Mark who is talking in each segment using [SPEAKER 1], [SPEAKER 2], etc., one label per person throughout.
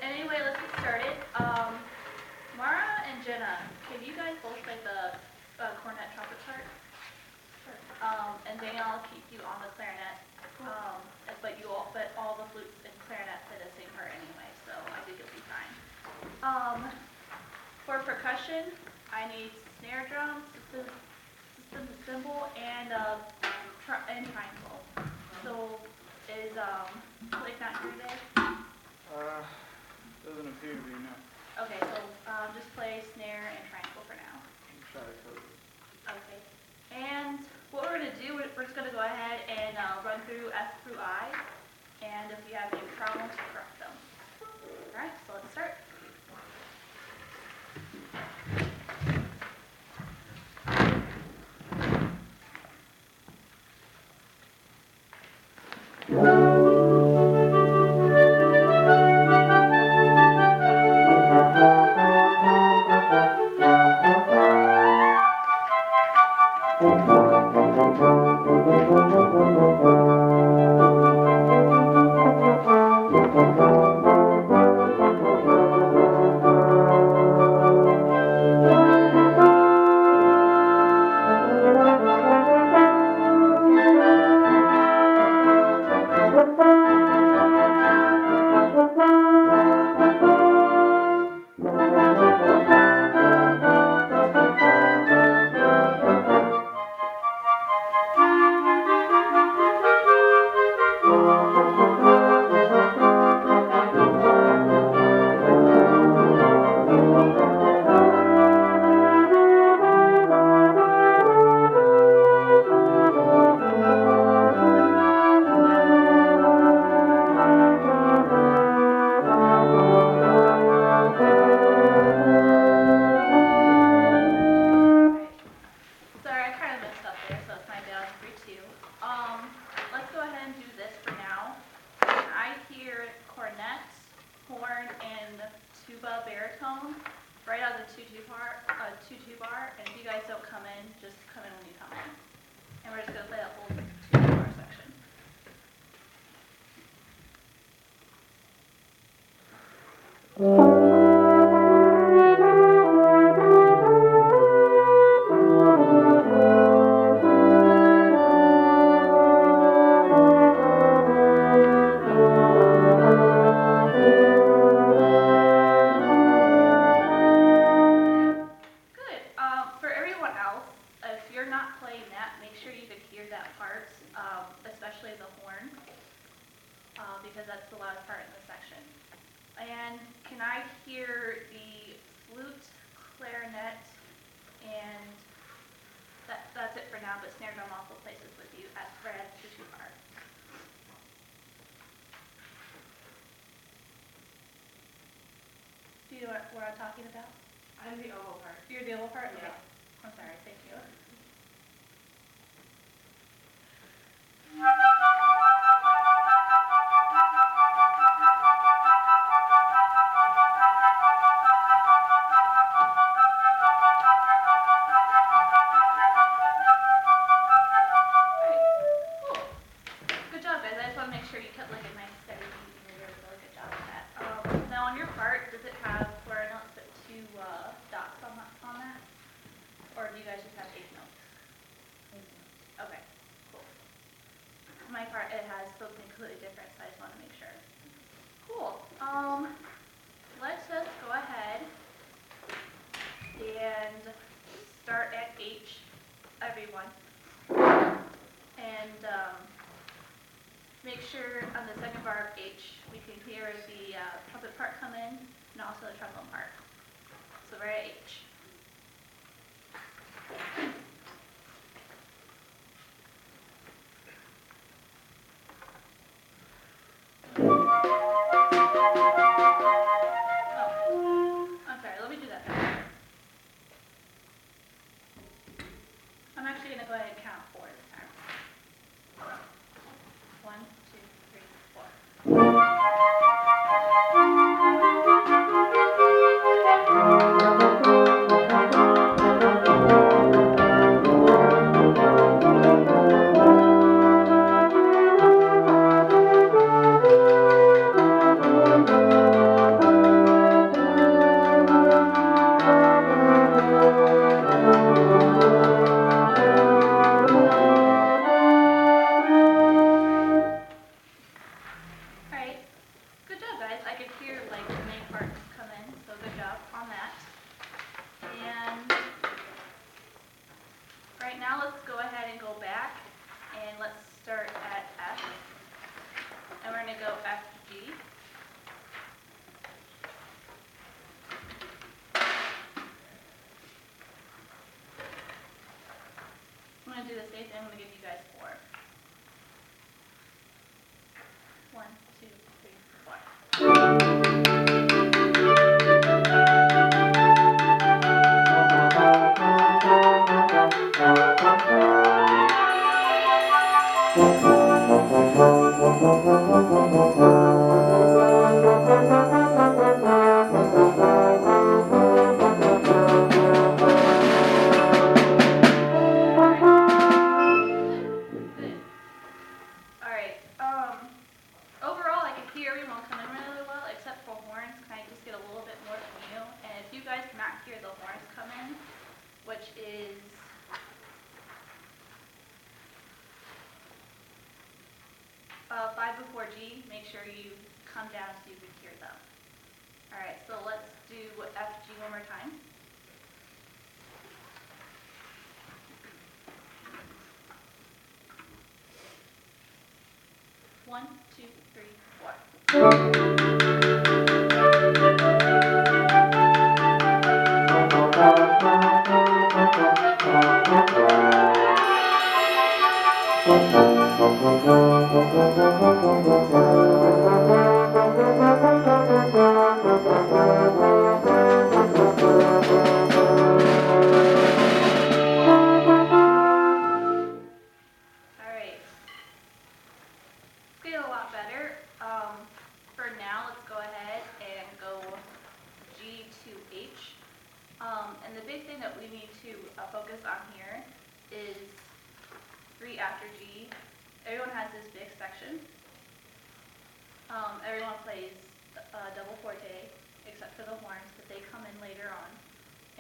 [SPEAKER 1] Anyway, let's get started. Mara and Jenna, can you guys both play the cornet trumpet part? Sure. And Daniel, I'll keep you on the clarinet. But all the flutes and clarinet play the same part anyway, so I think you'll be fine. For percussion, I need snare drum, system cymbal, and triangle. So is Kayleigh not here today?
[SPEAKER 2] Doesn't appear to be, no.
[SPEAKER 1] Okay, so just play snare and triangle for now.
[SPEAKER 2] Try to cover it.
[SPEAKER 1] Okay. And what we're going to do, we're just going to go ahead and run through F through I. And if you have any problems, correct them. All right, so let's start. Let's go ahead and do this for now. I hear cornet, horn, and tuba baritone right out of the 2-2 bar. And if you guys don't come in, just come in when you come in. And we're just going to play that whole 2-2 bar section. Especially the horn, because that's the loudest part in this section. And can I hear the flute, clarinet, and that's it for now, but snare drum also places with you at right at the 2 bar. Do you know what I'm talking about?
[SPEAKER 3] I'm the oboe part.
[SPEAKER 1] You're the oboe part? Okay.
[SPEAKER 3] Yeah.
[SPEAKER 1] I'm sorry, thank you. My part, it has something completely different, so I just want to make sure. Cool. Let's just go ahead and start at H, everyone. And make sure on the second bar of H, we can hear the trumpet part come in, and also the trombone part. So we're at H. I'm actually going to go ahead and count 4 this time. 1, 2, 3, 4. let's go ahead and go back and let's start at F. And we're going to go F, G. I'm going to do the same thing. I'm going to give you guys 4. 1, 2, 3, 4. Overall, I can hear everyone coming really well, except for horns. Can I just get a little bit more from you? And if you guys cannot hear the horns come in, which is 5 before G, make sure you come down so you can hear them. All right, so let's do F, G one more time. One, two, three, 4. Getting a lot better. For now, let's go ahead and go G to H. And the big thing that we need to focus on here is 3 after G. Everyone has this big section. Everyone plays double forte, except for the horns, but they come in later on,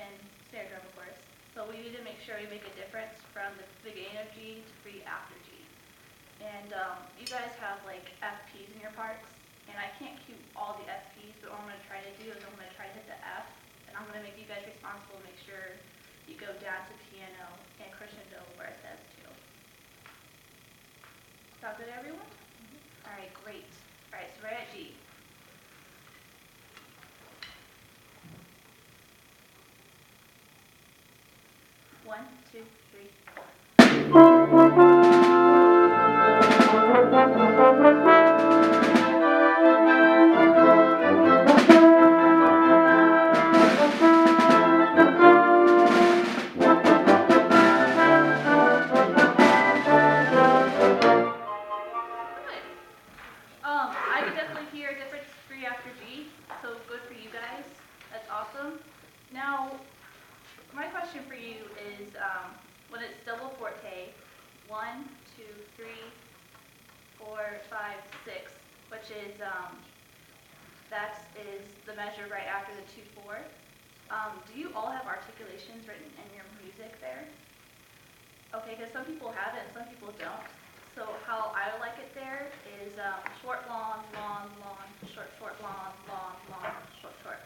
[SPEAKER 1] and snare drum, of course. So we need to make sure we make a difference from the beginning of G to 3 after G. And you guys have like FPs in your parts, and I can't cue all the FPs, but what I'm going to try to do is I'm going to try to hit the F, and I'm going to make you guys responsible to make sure you go down to piano and crescendo where it says to. Sound good, everyone? All right, great. All right, so we're at G. One, two, three, 4. I can definitely hear a difference 3 after G, so good for you guys. That's awesome. Now, my question for you is when it's double forte, 1, 2, 3, 4, 5, 6, which is that is the measure right after the 2, 4. Do you all have articulations written in your music there? Okay, because some people have it and some people don't. So how I like it there is short, long, long, long, short, short, long, long, long, short, short.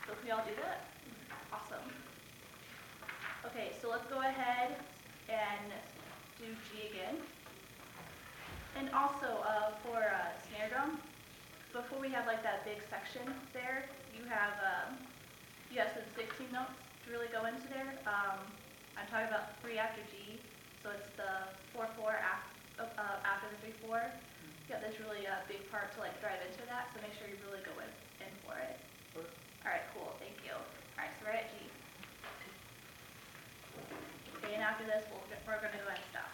[SPEAKER 1] So can we all do that? Awesome. Okay, so let's go ahead and do G again. And also for snare drum, before we have like that big section there, you have some 16 notes to really go into there. I'm talking about 3 after G. So it's the 4/4 after the 3/4. You got this really big part to like drive into that, so make sure you really go in for it.
[SPEAKER 2] Okay.
[SPEAKER 1] All right, cool, thank you. All right, so we're at G. Okay, and after this, we're going to go ahead and stop.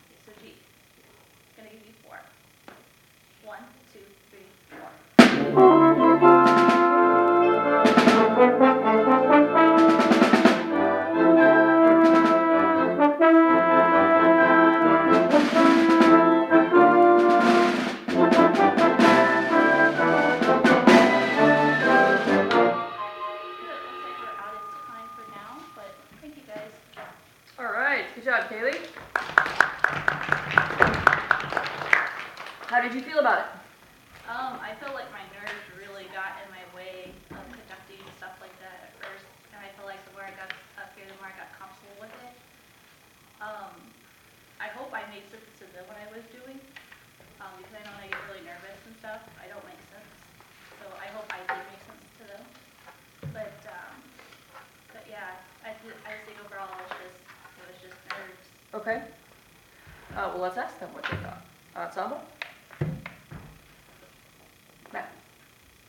[SPEAKER 1] Okay, so G. I'm going to give you 4. 1, 2, 3, 4.
[SPEAKER 3] Good job, Kayleigh. How did you feel about it?
[SPEAKER 1] I feel like my nerves really got in my way of conducting stuff like that at first, and I feel like the more I got up here, the more I got comfortable with it. I hope I made sense to them what I was doing, because I know when I get really nervous and stuff, I don't make sense. So I hope I did make sense to them. But yeah, I just think overall it was just nerves.
[SPEAKER 3] Okay. Well, let's ask them what they thought. Ensemble? Matt?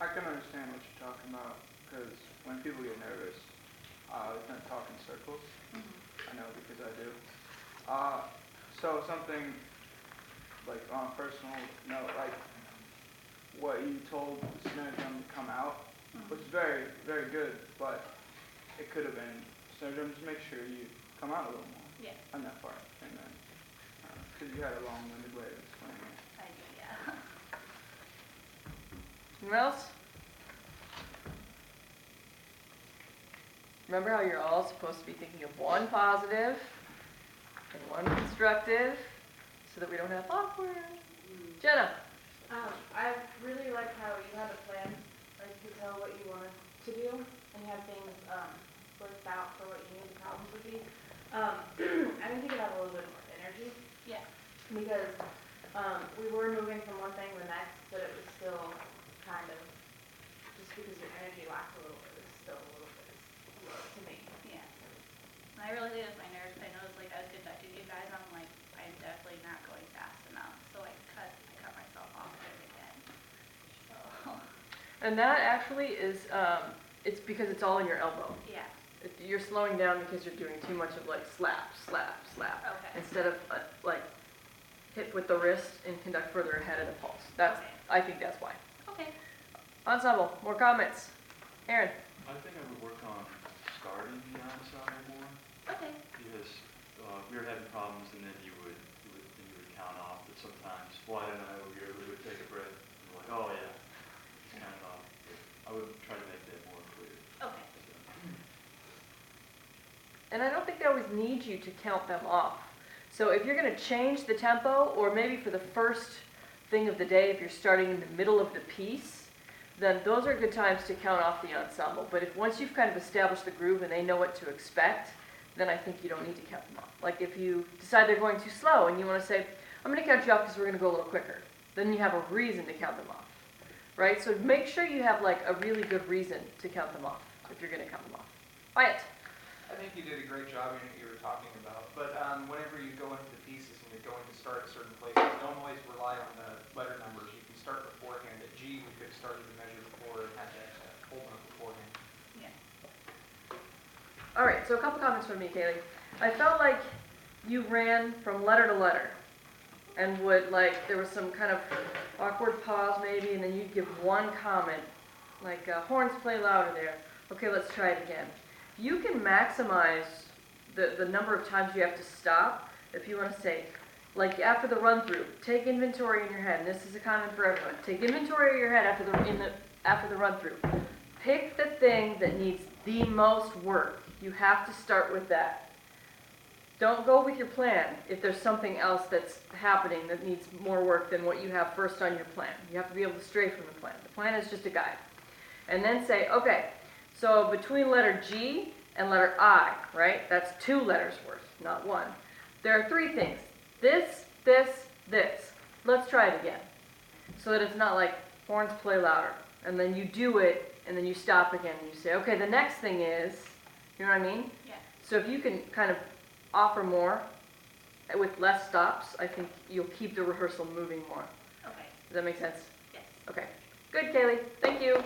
[SPEAKER 2] I can understand what you're talking about, because when people get nervous, they tend to talk in circles. I know because I do. So something, like on a personal note, like what you told the snare drum to come out was very, very good, but it could have been, snare drum, just make sure you come out a little more
[SPEAKER 1] Yeah,
[SPEAKER 2] on that part, and then, because you had a long-winded way of explaining it.
[SPEAKER 1] I do, yeah.
[SPEAKER 3] Anyone else? Remember how you're all supposed to be thinking of one positive and one constructive, so that we don't have awkward. Jenna?
[SPEAKER 4] I really like how you had a plan, like you tell what you wanted to do, and you have things worked out for what you knew the problems would be. I think you could have a little bit more energy,
[SPEAKER 1] Yeah,
[SPEAKER 4] because we were moving from one thing to the next, but it was still kind of, just because your energy lacked a little bit, it was still a little bit low to me.
[SPEAKER 1] yeah. And I really think it was my nerves, I noticed like I was conducting you guys, I'm like, I'm definitely not going fast enough, so I cut myself off there again. So,
[SPEAKER 3] And that actually is, it's because it's all in your elbow.
[SPEAKER 1] yeah,
[SPEAKER 3] You're slowing down because you're doing too much of like slap, slap, slap.
[SPEAKER 1] okay.
[SPEAKER 3] Instead of like hit with the wrist and conduct further ahead of the pulse. That's,
[SPEAKER 1] Okay.
[SPEAKER 3] I think that's why.
[SPEAKER 1] Okay.
[SPEAKER 3] Ensemble, more comments. Aaron?
[SPEAKER 5] I think I would work on starting the ensemble more,
[SPEAKER 1] Okay.
[SPEAKER 5] because we were having problems, and then you would count off, but sometimes, well, I don't know, we would take a breath, and we're like, oh yeah, it's kind of off. I would try to make that more clear.
[SPEAKER 1] Okay.
[SPEAKER 3] And I don't think they always need you to count them off. So if you're going to change the tempo, or maybe for the first thing of the day, if you're starting in the middle of the piece, then those are good times to count off the ensemble. But if once you've kind of established the groove and they know what to expect, then I think you don't need to count them off. Like if you decide they're going too slow and you want to say, I'm going to count you off because we're going to go a little quicker, then you have a reason to count them off, right? So make sure you have like a really good reason to count them off if you're going to count them off. Wyatt?
[SPEAKER 6] I think you did a great job in what you were talking about, but whenever you go into the pieces and you're going to start at certain places, don't always rely on the letter numbers. You can start beforehand. At G, we could have started the measure before and had that hold on beforehand.
[SPEAKER 1] Yeah.
[SPEAKER 3] All right, so a couple comments from me, Kayleigh. I felt like you ran from letter to letter and would, like, there was some kind of awkward pause maybe, and then you'd give one comment, like, horns play louder there. Okay, let's try it again. You can maximize the number of times you have to stop if you want to say, like after the run through, take inventory in your head, and this is a comment for everyone. Take inventory of your head after the run through. Pick the thing that needs the most work. You have to start with that. Don't go with your plan if there's something else that's happening that needs more work than what you have first on your plan. You have to be able to stray from the plan. The plan is just a guide. And then say, okay, so between letter G and letter I, right? That's 2 letters worth, not 1. There are 3 things. This, this, this. Let's try it again. So that it's not like horns play louder. And then you do it, and then you stop again, and you say, okay, the next thing is, you know what I mean?
[SPEAKER 1] Yeah.
[SPEAKER 3] So if you can kind of offer more with less stops, I think you'll keep the rehearsal moving more.
[SPEAKER 1] Okay.
[SPEAKER 3] Does that make sense?
[SPEAKER 1] Yes.
[SPEAKER 3] Okay. Good, Kayleigh. Thank you.